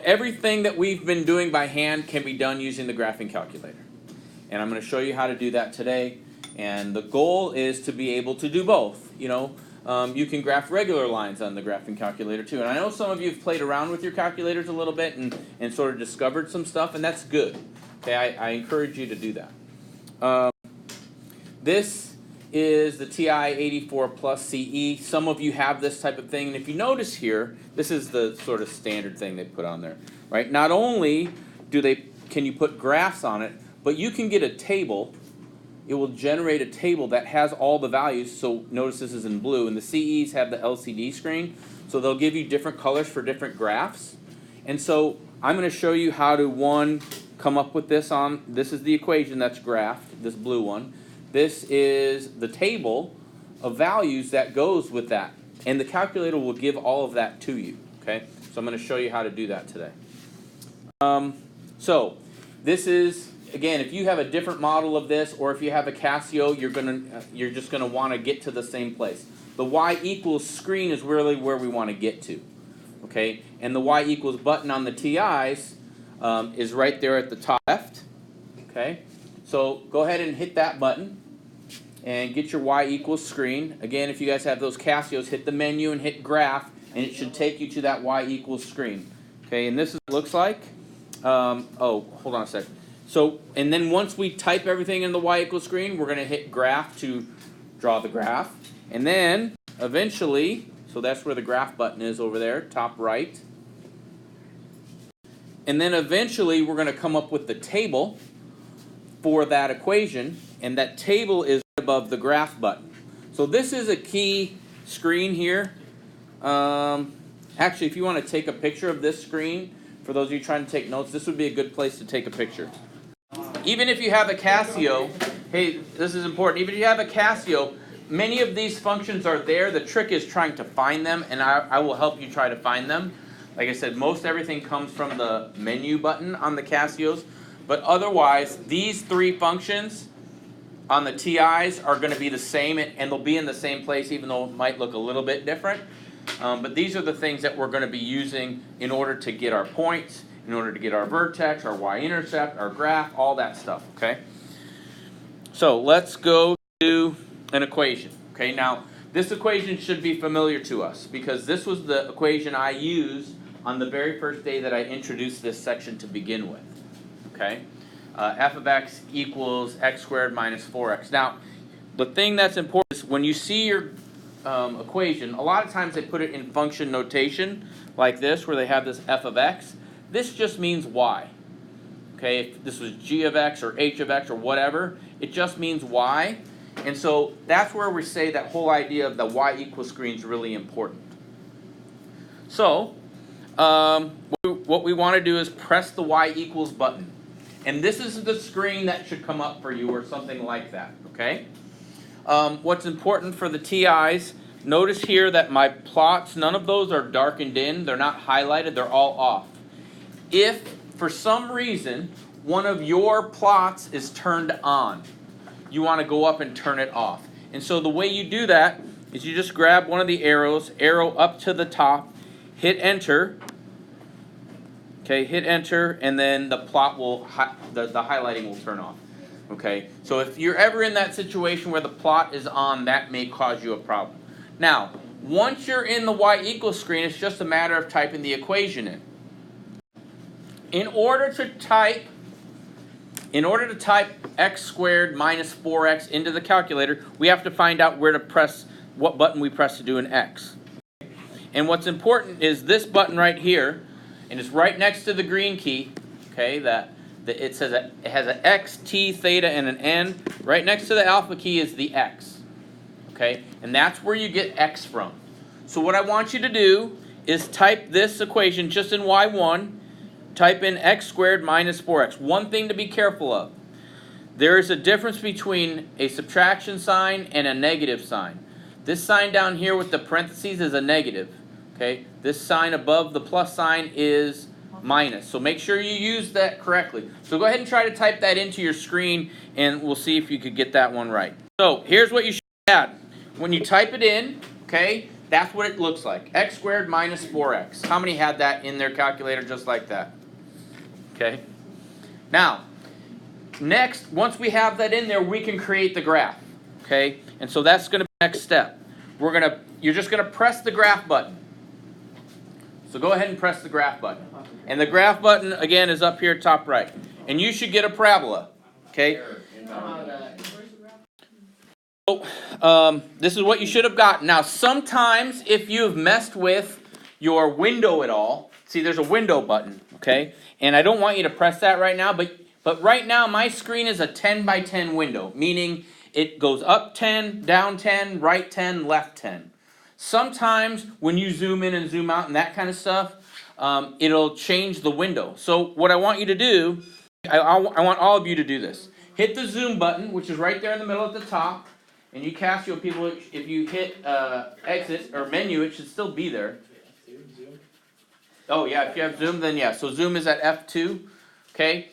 everything that we've been doing by hand can be done using the graphing calculator. And I'm going to show you how to do that today. And the goal is to be able to do both. You can graph regular lines on the graphing calculator too. And I know some of you have played around with your calculators a little bit and sort of discovered some stuff, and that's good. Okay, I encourage you to do that. This is the TI 84 Plus CE. Some of you have this type of thing, and if you notice here, this is the sort of standard thing they put on there, right? Not only can you put graphs on it, but you can get a table. It will generate a table that has all the values. So notice this is in blue, and the CEs have the LCD screen, so they'll give you different colors for different graphs. And so I'm going to show you how to come up with this on. This is the equation that's graphed, this blue one. This is the table of values that goes with that, and the calculator will give all of that to you. Okay, so I'm going to show you how to do that today. So this is, again, if you have a different model of this, or if you have a Casio, you're just gonna want to get to the same place. The y equals screen is really where we want to get to. Okay, and the y equals button on the TIs is right there at the top left. Okay, so go ahead and hit that button and get your y equals screen. Again, if you guys have those Casios, hit the menu and hit graph, and it should take you to that y equals screen. Okay, and this is what it looks like. Oh, hold on a second. So, and then once we type everything in the y equals screen, we're going to hit graph to draw the graph. And then, eventually, so that's where the graph button is over there, top right. And then eventually, we're going to come up with the table for that equation, and that table is above the graph button. So this is a key screen here. Actually, if you want to take a picture of this screen, for those of you trying to take notes, this would be a good place to take a picture. Even if you have a Casio, hey, this is important. Even if you have a Casio, many of these functions are there. The trick is trying to find them, and I will help you try to find them. Like I said, most everything comes from the menu button on the Casios, but otherwise, these three functions on the TIs are going to be the same, and they'll be in the same place, even though it might look a little bit different. But these are the things that we're going to be using in order to get our points, in order to get our vertex, our y-intercept, our graph, all that stuff, okay? So let's go to an equation, okay? Now, this equation should be familiar to us because this was the equation I used on the very first day that I introduced this section to begin with, okay? F of x equals x squared minus 4x. Now, the thing that's important is when you see your equation, a lot of times they put it in function notation like this, where they have this f of x. This just means y. Okay, if this was g of x or h of x or whatever, it just means y. And so that's where we say that whole idea of the y equals screen is really important. So what we want to do is press the y equals button. And this is the screen that should come up for you, or something like that, okay? What's important for the TIs, notice here that my plots, none of those are darkened in. They're not highlighted. They're all off. If, for some reason, one of your plots is turned on, you want to go up and turn it off. And so the way you do that is you just grab one of the arrows, arrow up to the top, hit enter. Okay, hit enter, and then the plot will, the highlighting will turn off. Okay, so if you're ever in that situation where the plot is on, that may cause you a problem. Now, once you're in the y equals screen, it's just a matter of typing the equation in. In order to type x squared minus 4x into the calculator, we have to find out where to press, what button we press to do an x. And what's important is this button right here, and it's right next to the green key, okay, it says it has an x, t, theta, and an n. Right next to the alpha key is the x, okay? And that's where you get x from. So what I want you to do is type this equation just in y1, type in x squared minus 4x. One thing to be careful of, there is a difference between a subtraction sign and a negative sign. This sign down here with the parentheses is a negative, okay? This sign above the plus sign is minus. So make sure you use that correctly. So go ahead and try to type that into your screen, and we'll see if you could get that one right. So here's what you should add. When you type it in, okay, That's what it looks like. X squared minus 4x. How many had that in their calculator just like that? Okay. Now, next, once we have that in there, we can create the graph. Okay? And so that's going to be the next step. You're just going to press the graph button. So go ahead and press the graph button. And the graph button, again, is up here top right. And you should get a parabola. Okay? So, this is what you should have gotten. Now, sometimes if you've messed with your window at all, see there's a window button, okay? And I don't want you to press that right now, but right now my screen is a 10 by 10 window, meaning it goes up 10, down 10, right 10, left 10. Sometimes when you zoom in and zoom out and that kind of stuff, it'll change the window. So what I want you to do, I want all of you to do this. Hit the zoom button, which is right there in the middle at the top. And you Casio people, if you hit exit or menu, it should still be there. Oh yeah, if you have zoom, then yeah. So zoom is at F2. Okay.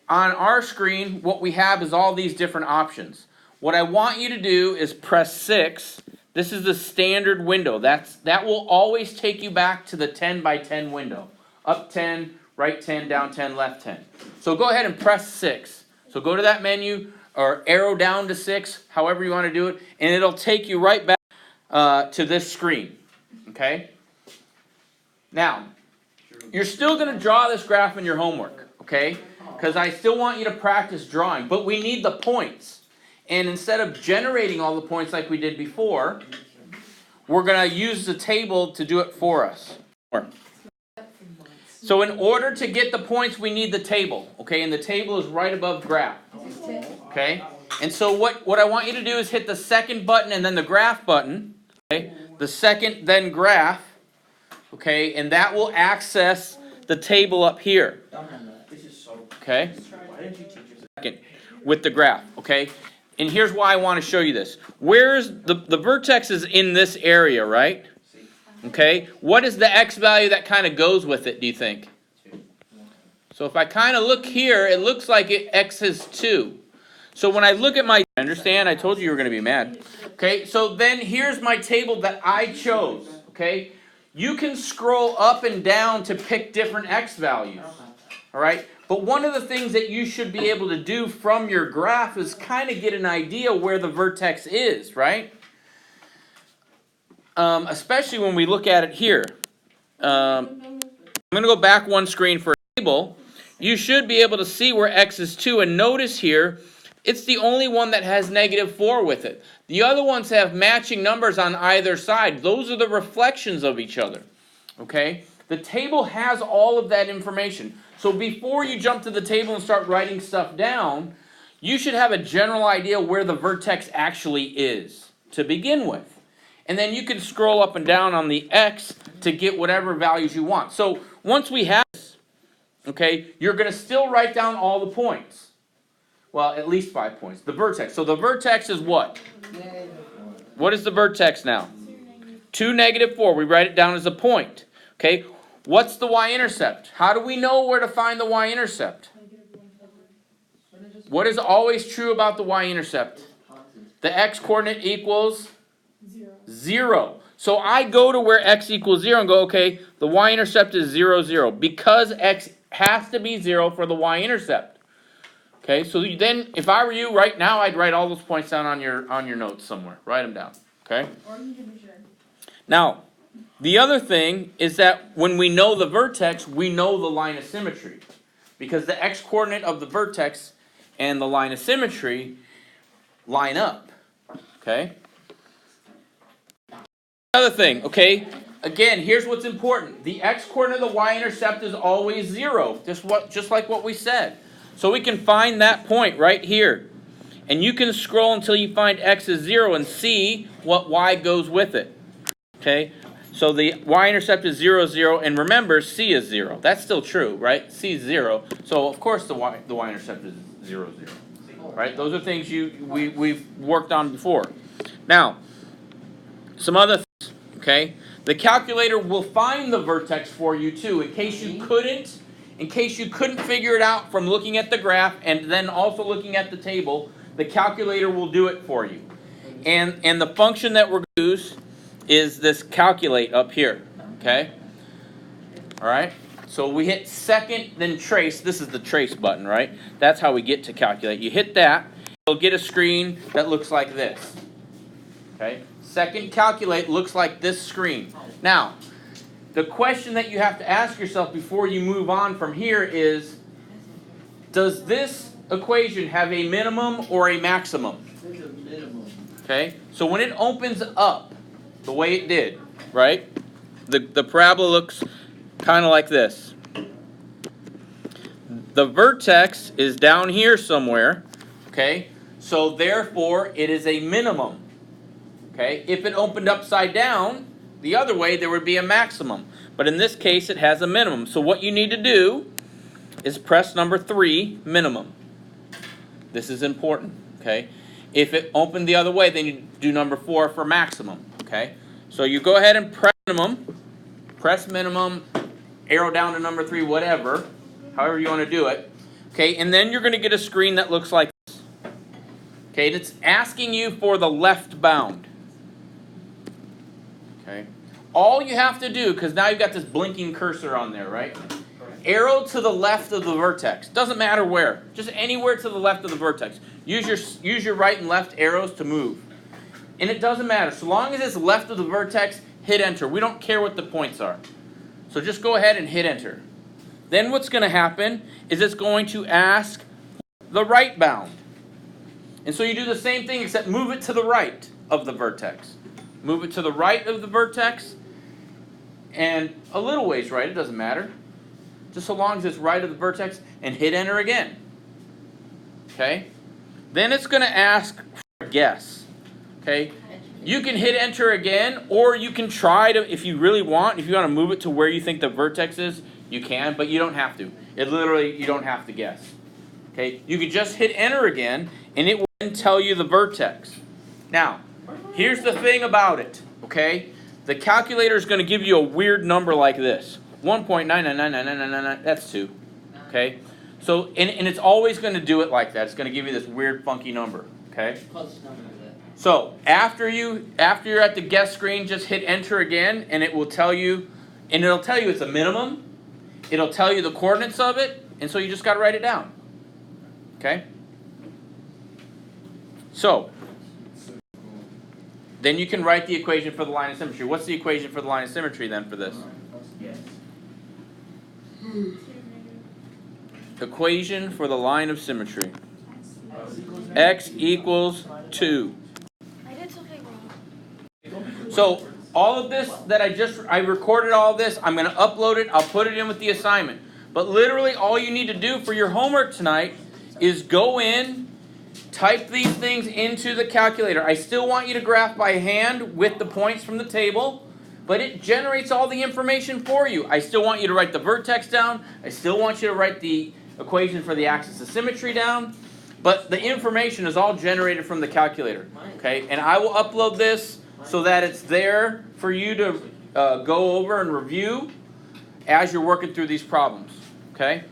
On our screen, what we have is all these different options. What I want you to do is press 6. This is the standard window. That will always take you back to the 10 by 10 window. Up 10, right 10, down 10, left 10. So go ahead and press 6. So go to that menu, or arrow down to 6, however you want to do it, and it'll take you right back to this screen, okay? Now, you're still going to draw this graph in your homework, okay? Because I still want you to practice drawing, but we need the points. And instead of generating all the points like we did before, we're going to use the table to do it for us. So in order to get the points, we need the table, okay? And the table is right above graph. Okay, and so what I want you to do is hit the second button and then the graph button. Okay, the second, then graph. Okay, and that will access the table up here. Okay, second with the graph. Okay, and here's why I want to show you this. Where's the vertex is in this area, right? Okay, what is the x value that kind of goes with it? Do you think? So if I kind of look here, it looks like x is 2. So when I look at my, understand, I told you were going to be mad. Okay, so then here's my table that I chose. Okay, you can scroll up and down to pick different x values. All right, but one of the things that you should be able to do from your graph is kind of get an idea where the vertex is, right? Especially when we look at it here. I'm going to go back one screen for a table. You should be able to see where x is 2, and notice here, it's the only one that has -4 with it. The other ones have matching numbers on either side. Those are the reflections of each other. Okay? The table has all of that information. So before you jump to the table and start writing stuff down, you should have a general idea where the vertex actually is to begin with. And then you can scroll up and down on the x to get whatever values you want. So once we have this, okay, you're going to still write down all the points. Well, at least 5 points. The vertex. So the vertex is what? What is the vertex now? 2, -4. We write it down as a point. Okay. What's the y-intercept? How do we know where to find the y-intercept? What is always true about the y-intercept? The x-coordinate equals 0. So I go to where x equals 0 and go, okay, the y-intercept is 0, 0. Because x has to be 0 for the y-intercept. Okay, so then if I were you right now, I'd write all those points down on your notes somewhere. Write them down. Okay? Now, the other thing is that when we know the vertex, we know the line of symmetry. Because the x-coordinate of the vertex and the line of symmetry line up. Okay? Another thing, okay? Again, here's what's important. The x-coordinate of the y-intercept is always 0. Just like what we said. So we can find that point right here. And you can scroll until you find x is 0 and see what y goes with it. Okay? So the y-intercept is 0, 0. And remember, c is 0. That's still true, right? c is 0. So, of course, the y-intercept is 0, 0. Right? Those are things we've worked on before. Now, some other things. Okay? The calculator will find the vertex for you, too, in case you couldn't figure it out from looking at the graph and then also looking at the table. The calculator will do it for you. And the function that we're going to use is this calculate up here, okay? All right, so we hit second, then trace. This is the trace button, right? That's how we get to calculate. You hit that, you'll get a screen that looks like this, okay? Second calculate looks like this screen. Now, the question that you have to ask yourself before you move on from here is, does this equation have a minimum or a maximum? There's a minimum. Okay, so when it opens up the way it did, right? The parabola looks kind of like this. The vertex is down here somewhere, okay? So therefore, it is a minimum, okay? If it opened upside down, the other way, there would be a maximum. But in this case, it has a minimum. So what you need to do is press number 3, minimum. This is important, okay? If it opened the other way, then you do number 4 for maximum, okay? So you go ahead and press minimum, arrow down to number 3, whatever, however you want to do it, okay? And then you're going to get a screen that looks like this, okay? It's asking you for the left bound, okay? All you have to do, because now you've got this blinking cursor on there, right? Arrow to the left of the vertex. Doesn't matter where. Just anywhere to the left of the vertex. Use your right and left arrows to move. And it doesn't matter. So long as it's left of the vertex, hit enter. We don't care what the points are. So just go ahead and hit enter. Then what's going to happen is it's going to ask the right bound. And so you do the same thing except move it to the right of the vertex. Move it to the right of the vertex and a little ways right. It doesn't matter. Just so long as it's right of the vertex, and hit enter again. Okay? Then it's going to ask for a guess. Okay? You can hit enter again, or you can try to, if you really want, if you want to move it to where you think the vertex is, you can, but you don't have to. It literally, you don't have to guess. Okay? You can just hit enter again, and it will then tell you the vertex. Now, here's the thing about it. Okay? The calculator is going to give you a weird number like this. 1.99999999, that's 2, okay? So, and it's always going to do it like that. It's going to give you this weird, funky number, okay? So, after you're at the guess screen, just hit enter again, and it will tell you, it's a minimum. It'll tell you the coordinates of it, and so you just got to write it down, okay? So, then you can write the equation for the line of symmetry. What's the equation for the line of symmetry then for this? Yes. Equation for the line of symmetry. X equals 2. I did something wrong. So all of this that I recorded all of this, I'm going to upload it, I'll put it in with the assignment. But literally all you need to do for your homework tonight is go in, type these things into the calculator. I still want you to graph by hand with the points from the table. But it generates all the information for you. I still want you to write the vertex down. I still want you to write the equation for the axis of symmetry down. But the information is all generated from the calculator. Okay, and I will upload this so that it's there for you to go over and review as you're working through these problems. Okay.